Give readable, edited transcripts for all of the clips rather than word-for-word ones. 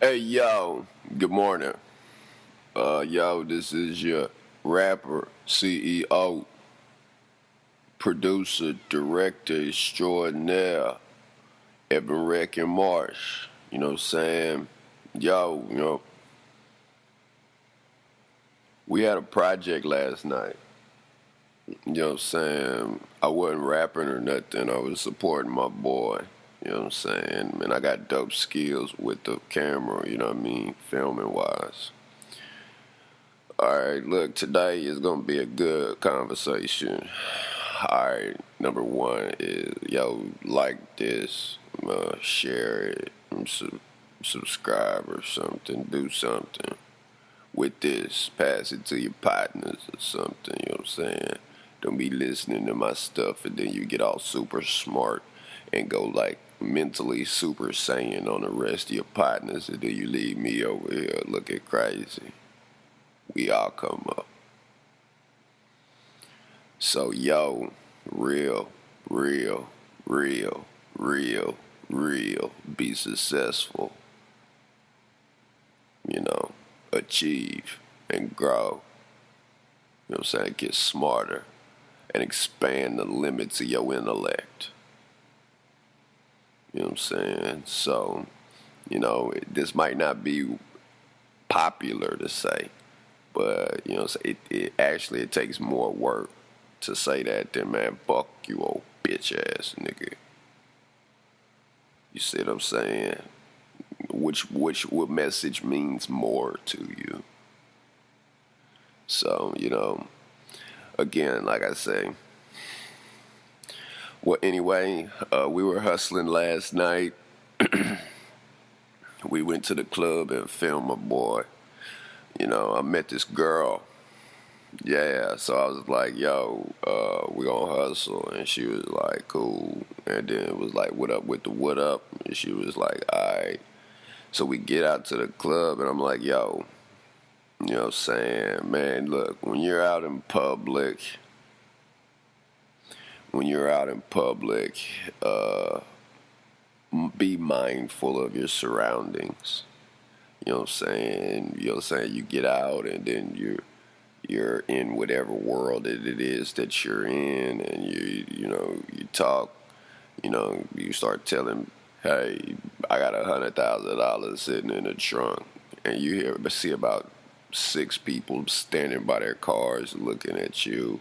Hey yo, good morning. This is your rapper, CEO, producer, director extraordinaire, EvanWreknMarsh. You know what I'm saying? We had a project last night. You know what I'm saying? I wasn't rapping or nothing. I was supporting my boy. You know what I'm saying? Man, I got dope skills with the camera, you know what I mean? Filming wise. Alright, look, today is gonna be a good conversation. Alright, number one is, like this, share it, subscribe or something, do something with this, pass it to your partners or something, you know what I'm saying? Don't be listening to my stuff and then you get all super smart and go like mentally super saiyan on the rest of your partners and then you leave me over here looking crazy. We all come up. So, real, real, real, real, real, be successful, achieve and grow. You know what I'm saying? Get smarter and expand the limits of your intellect. You know what I'm saying? So, this might not be popular to say, but, it takes more work to say that than, man, fuck you, old bitch ass nigga. You see what I'm saying? What message means more to you? So, again, like I say. Well, anyway, we were hustling last night. We went to the club and filmed my boy. I met this girl. Yeah, so I was like, we gonna hustle. And she was like, cool. And then it was like, what up with the what up? And she was like, alright. So we get out to the club and I'm like, yo, you know what I'm saying? Man, look, when you're out in public, be mindful of your surroundings. You know what I'm saying? You know what I'm saying? You get out and then you're in whatever world it is that you're in, and you talk, you start telling, hey, I got $100,000 sitting in the trunk, and you see about 6 people standing by their cars looking at you.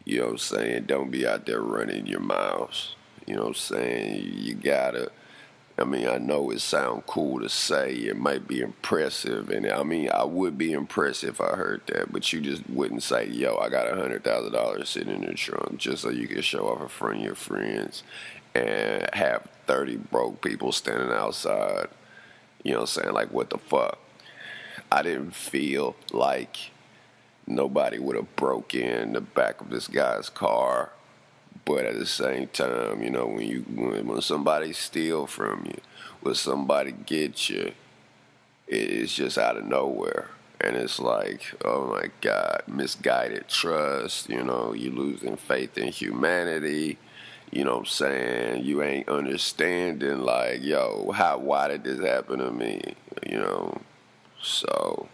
You know what I'm saying? Don't be out there running your mouths. You know what I'm saying? You gotta. I know it sounds cool to say. It might be impressive, and I would be impressed if I heard that, but you just wouldn't say, "Yo, I got $100,000 sitting in the trunk," just so you can show off in front of your friends, and have 30 broke people standing outside. You know what I'm saying? Like, what the fuck? I didn't feel like nobody would have broke in the back of this guy's car. But at the same time, when somebody steal from you, when somebody gets you, it's just out of nowhere. And it's like, oh my God, misguided trust, you losing faith in humanity. You know what I'm saying? You ain't understanding, like, why did this happen to me? So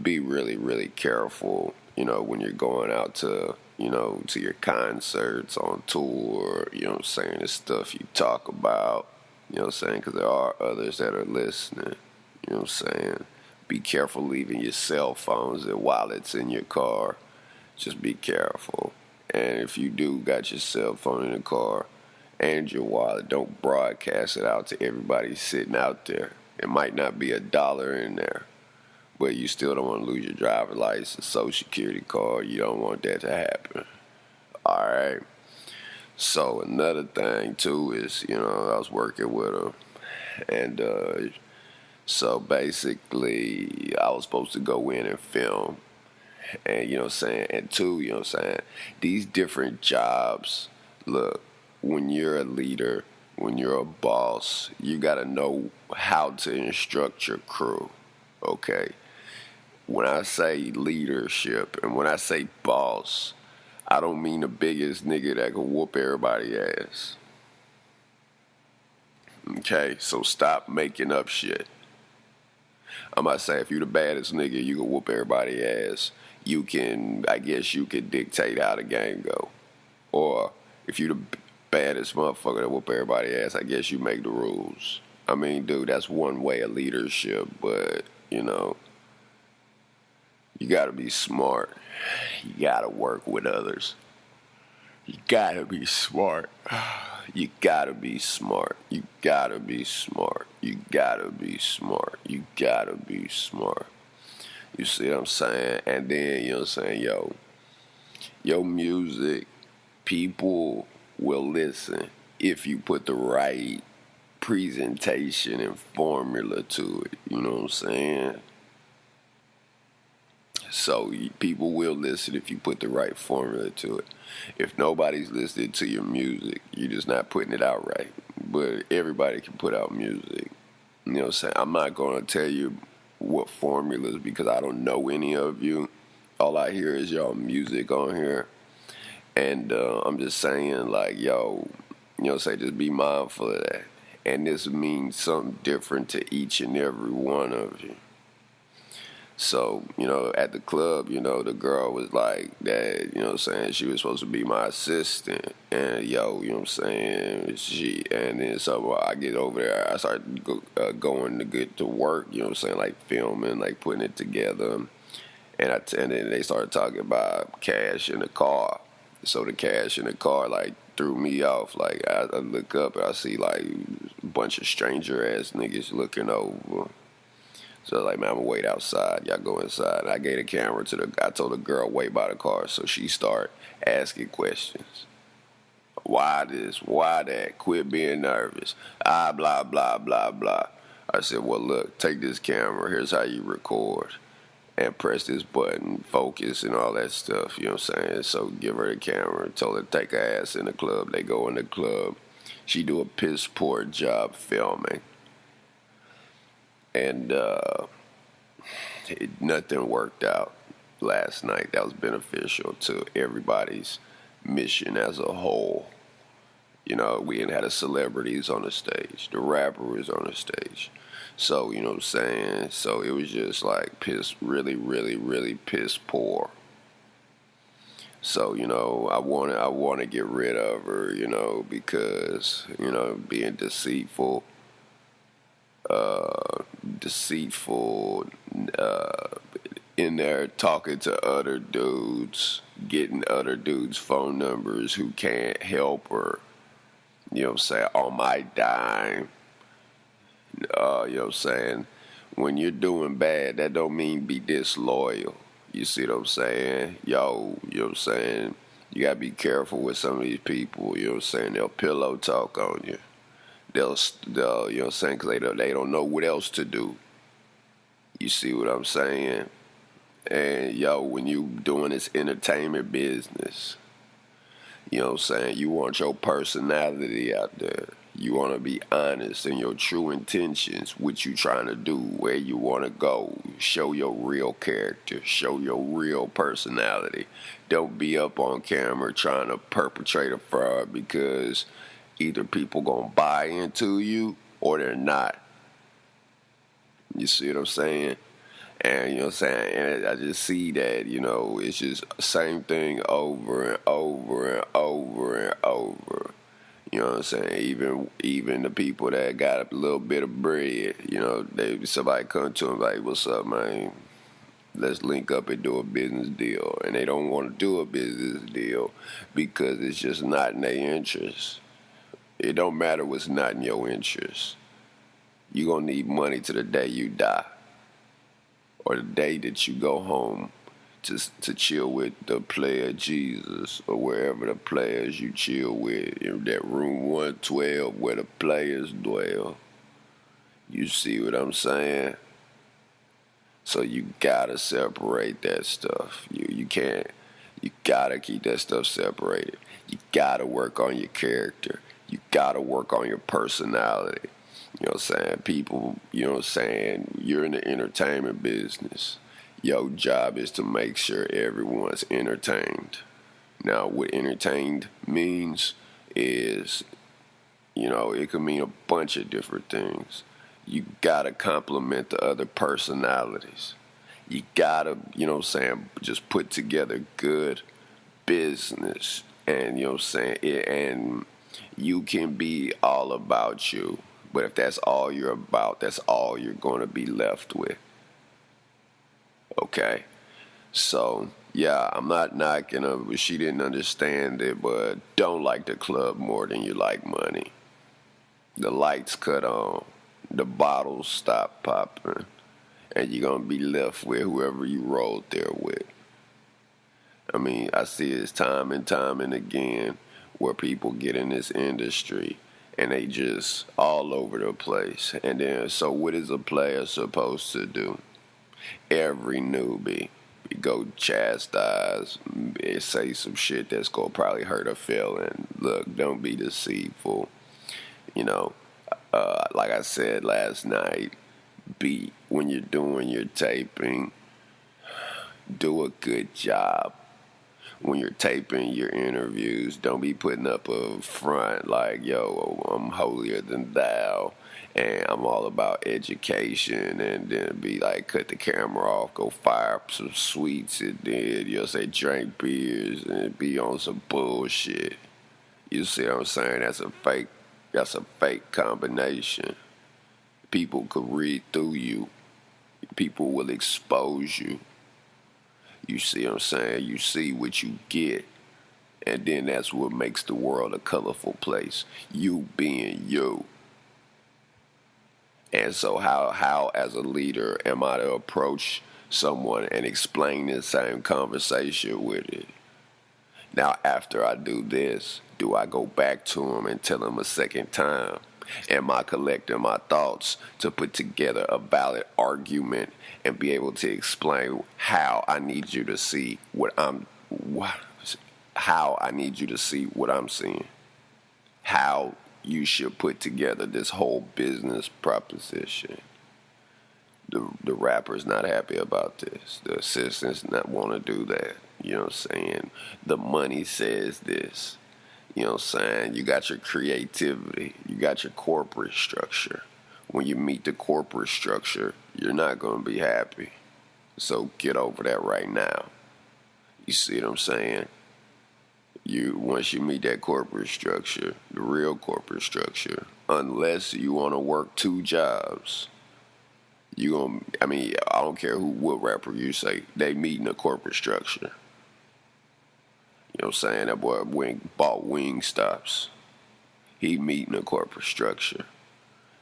be really, really careful, when you're going out to your concerts on tour, you know what I'm saying, the stuff you talk about, you know what I'm saying, because there are others that are listening, you know what I'm saying. Be careful leaving your cell phones and wallets in your car. Just be careful. And if you do got your cell phone in the car and your wallet, don't broadcast it out to everybody sitting out there. It might not be $1 in there, but you still don't want to lose your driver's license, social security card. You don't want that to happen. All right. So another thing too is, I was working with her, and so basically I was supposed to go in and film, and you know what I'm saying, and two, you know what I'm saying, these different jobs. Look, when you're a leader, when you're a boss, you gotta know how to instruct your crew. Okay. When I say leadership and when I say boss, I don't mean the biggest nigga that can whoop everybody's ass. Okay, so stop making up shit. I'm not saying if you the baddest nigga, you can whoop everybody's ass. I guess you can dictate how the game go. Or if you the baddest motherfucker that whoop everybody's ass, I guess you make the rules. I mean, dude, that's one way of leadership, but, you know, you gotta be smart. You gotta work with others. You gotta be smart. You gotta be smart. You gotta be smart. You gotta be smart. You gotta be smart. You see what I'm saying? And then, you know what I'm saying, your music, people will listen if you put the right presentation and formula to it. You know what I'm saying? So people will listen if you put the right formula to it. If nobody's listening to your music, you're just not putting it out right. But everybody can put out music. You know what I'm saying? I'm not going to tell you what formulas because I don't know any of you. All I hear is y'all music on here. And I'm just saying, like, yo, you know what I'm saying? Just be mindful of that. And this means something different to each and every one of you. So, you know, at the club, you know, the girl was like that, you know what I'm saying? She was supposed to be my assistant. And, you know what I'm saying? And then so I get over there, I start going to get to work, you know what I'm saying? Like filming, like putting it together. And then they started talking about cash in the car. So the cash in the car, like, threw me off. Like, I look up and I see, like, a bunch of stranger-ass niggas looking over. So like, man, I'm gonna wait outside. Y'all go inside. And I gave the camera to I told the girl, wait by the car. So she started asking questions. Why this? Why that? Quit being nervous. Blah, blah, blah, blah. I said, well, look, take this camera. Here's how you record. And press this button, focus, and all that stuff. You know what I'm saying? So give her the camera. Told her to take her ass in the club. They go in the club. She do a piss poor job filming. And nothing worked out last night that was beneficial to everybody's mission as a whole. You know, we had the celebrities on the stage, the rapper was on the stage. So, you know what I'm saying? So it was just like really, really, really piss poor. So, you know, I want to get rid of her, you know, because, you know, being deceitful, in there talking to other dudes, getting other dudes' phone numbers who can't help her, you know what I'm saying, on my dime. You know what I'm saying? When you're doing bad, that don't mean be disloyal. You see what I'm saying? Yo, you know what I'm saying? You gotta be careful with some of these people, you know what I'm saying? They'll pillow talk on you. They'll you know what I'm saying? Because they don't know what else to do. You see what I'm saying? And, yo, when you doing this entertainment business, you know what I'm saying? You want your personality out there. You want to be honest in your true intentions, what you trying to do, where you want to go. Show your real character. Show your real personality. Don't be up on camera trying to perpetrate a fraud because either people going to buy into you or they're not. You see what I'm saying? And, you know what I'm saying? And I just see that, you know, it's just same thing over and over and over and over. You know what I'm saying? Even the people that got a little bit of bread, you know, somebody come to them like, what's up, man? Let's link up and do a business deal. And they don't want to do a business deal because it's just not in their interest. It don't matter what's not in your interest. You're going to need money to the day you die. Or the day that you go home to chill with the player Jesus or wherever the players you chill with in that room 112 where the players dwell. You see what I'm saying? So you gotta separate that stuff. You can't. You gotta keep that stuff separated. You gotta work on your character. You gotta work on your personality. You know what I'm saying? People, you know what I'm saying? You're in the entertainment business. Your job is to make sure everyone's entertained. Now, what entertained means is, you know, it could mean a bunch of different things. You gotta complement the other personalities. You gotta, just put together good business. And, and you can be all about you. But if that's all you're about, that's all you're going to be left with. Okay? So, yeah, I'm not knocking her. She didn't understand it, but don't like the club more than you like money. The lights cut on. The bottles stop popping. And you're going to be left with whoever you rolled there with. I mean, I see it time and time and again where people get in this industry and they just all over the place. And then, so what is a player supposed to do? Every newbie, go chastise, say some shit that's going to probably hurt a feeling. Look, don't be deceitful. Like I said last night, when you're doing your taping, do a good job. When you're taping your interviews, don't be putting up a front like, yo, I'm holier than thou, and I'm all about education, and then be like, cut the camera off, go fire up some sweets, and then say drink beers, and be on some bullshit. You see what I'm saying? That's a fake combination. People could read through you. People will expose you. You see what I'm saying? You see what you get. And then that's what makes the world a colorful place. You being you. And so how as a leader am I to approach someone and explain the same conversation with it? Now, after I do this, do I go back to them and tell them a second time? Am I collecting my thoughts to put together a valid argument and be able to explain how I need you to see how I need you to see what I'm seeing? How you should put together this whole business proposition. The rapper's not happy about this. The assistants not want to do that. You know what I'm saying? The money says this. You know what I'm saying? You got your creativity. You got your corporate structure. When you meet the corporate structure, you're not going to be happy. So get over that right now. You see what I'm saying? Once you meet that corporate structure, the real corporate structure, unless you want to work two jobs, I don't care what rapper you say, they meet in a corporate structure. You know what I'm saying? That boy bought Wingstops. He meeting a corporate structure.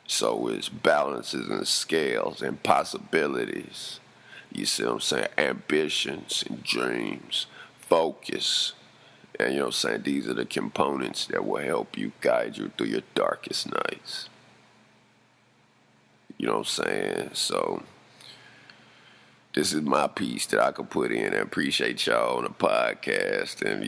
So it's balances and scales and possibilities. You see what I'm saying? Ambitions and dreams. Focus. And you know what I'm saying? These are the components that will help you guide you through your darkest nights. You know what I'm saying? So this is my piece that I could put in, and appreciate y'all on the podcast. And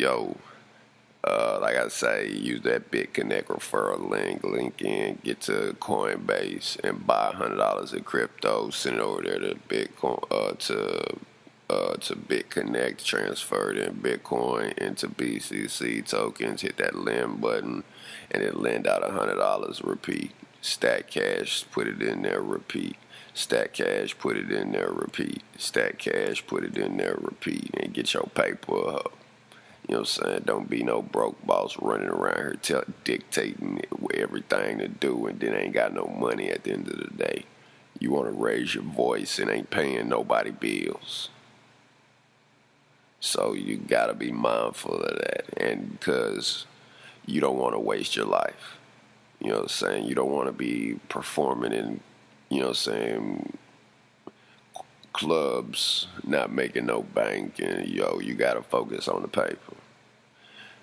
like I say, use that Bitconnect referral link in, get to Coinbase and buy $100 in crypto, send it over there to Bitcoin, to Bitconnect, transfer it in Bitcoin into BCC tokens, hit that lend button, and then lend out $100, repeat. Stack cash, put it in there, repeat. Stack cash, put it in there, repeat. Stack cash, put it in there, repeat. And get your paper up. You know what I'm saying? Don't be no broke boss running around here dictating everything to do and then ain't got no money at the end of the day. You want to raise your voice and ain't paying nobody bills. So you got to be mindful of that. And because you don't want to waste your life. You know what I'm saying? You don't want to be performing in, you know what I'm saying, clubs, not making no bank, and you got to focus on the paper.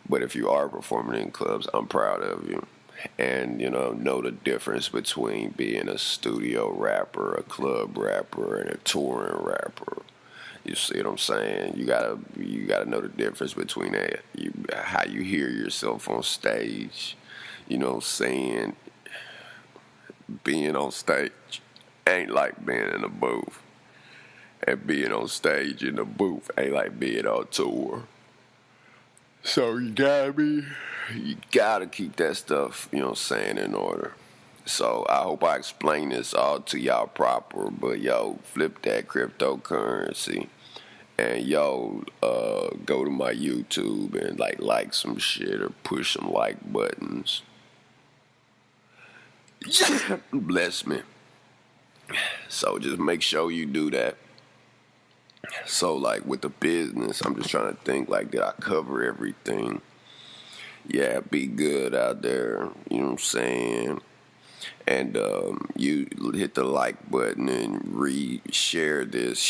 But if you are performing in clubs, I'm proud of you. And, know the difference between being a studio rapper, a club rapper, and a touring rapper. You see what I'm saying? You gotta know the difference between that. How you hear yourself on stage. You know what I'm saying? Being on stage ain't like being in a booth. And being on stage in the booth ain't like being on tour. So you gotta keep that stuff, you know what I'm saying, in order. So I hope I explain this all to y'all proper. But yo, flip that cryptocurrency. And yo, go to my YouTube and like some shit or push some like buttons. Bless me. So just make sure you do that. So like with the business, I'm just trying to think like, did I cover everything? Yeah, be good out there. You know what I'm saying? And you hit the like button and share this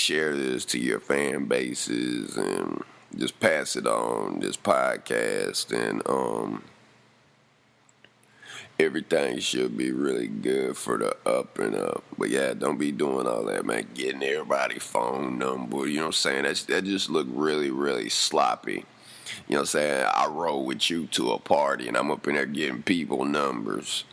to your fan bases, and just pass it on this podcast, and everything should be really good for the up and up. But yeah, don't be doing all that, man. Getting everybody's phone number, you know what I'm saying? That just look really, really sloppy. You know what I'm saying? I roll with you to a party and I'm up in there getting people numbers.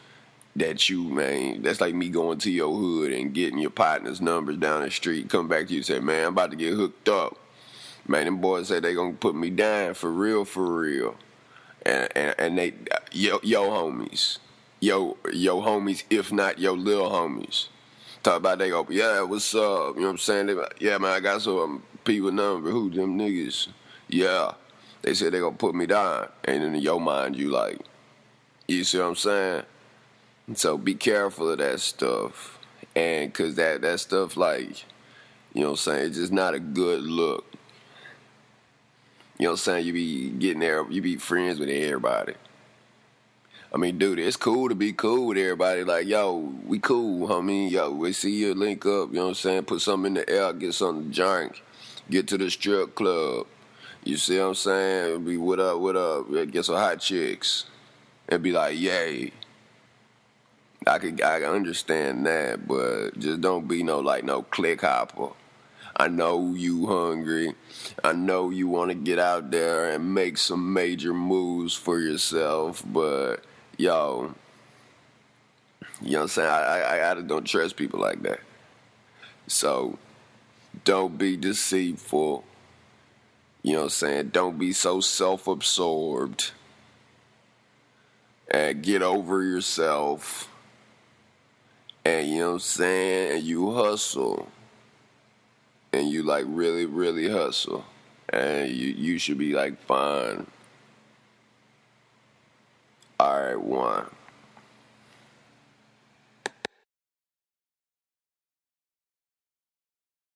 That's like me going to your hood and getting your partner's numbers down the street, come back to you and say, man, I'm about to get hooked up. Man, them boys say they gonna put me down for real, for real. And they, yo homies. Yo homies, if not your little homies. Talk about they go, yeah, what's up? You know what I'm saying? They, yeah, man, I got some people number. Who them niggas? Yeah. They said they gonna put me down. And in your mind, you like, you see what I'm saying? So be careful of that stuff. And cause that stuff like, you know what I'm saying, it's just not a good look. You know what I'm saying? You be getting there, you be friends with everybody. I mean, dude, it's cool to be cool with everybody. Like, yo, we cool, homie. Yo, we see you, link up, you know what I'm saying? Put something in the air, get something to drink. Get to the strip club. You see what I'm saying? Be what up, get some hot chicks. And be like, yay. I understand that, but just don't be no click hopper. I know you hungry. I know you want to get out there and make some major moves for yourself, but yo, you know what I'm saying? I don't trust people like that. So don't be deceitful. You know what I'm saying? Don't be so self-absorbed. And get over yourself. And you know what I'm saying? And you hustle. And you like really, really hustle. And you should be like fine. Alright, one.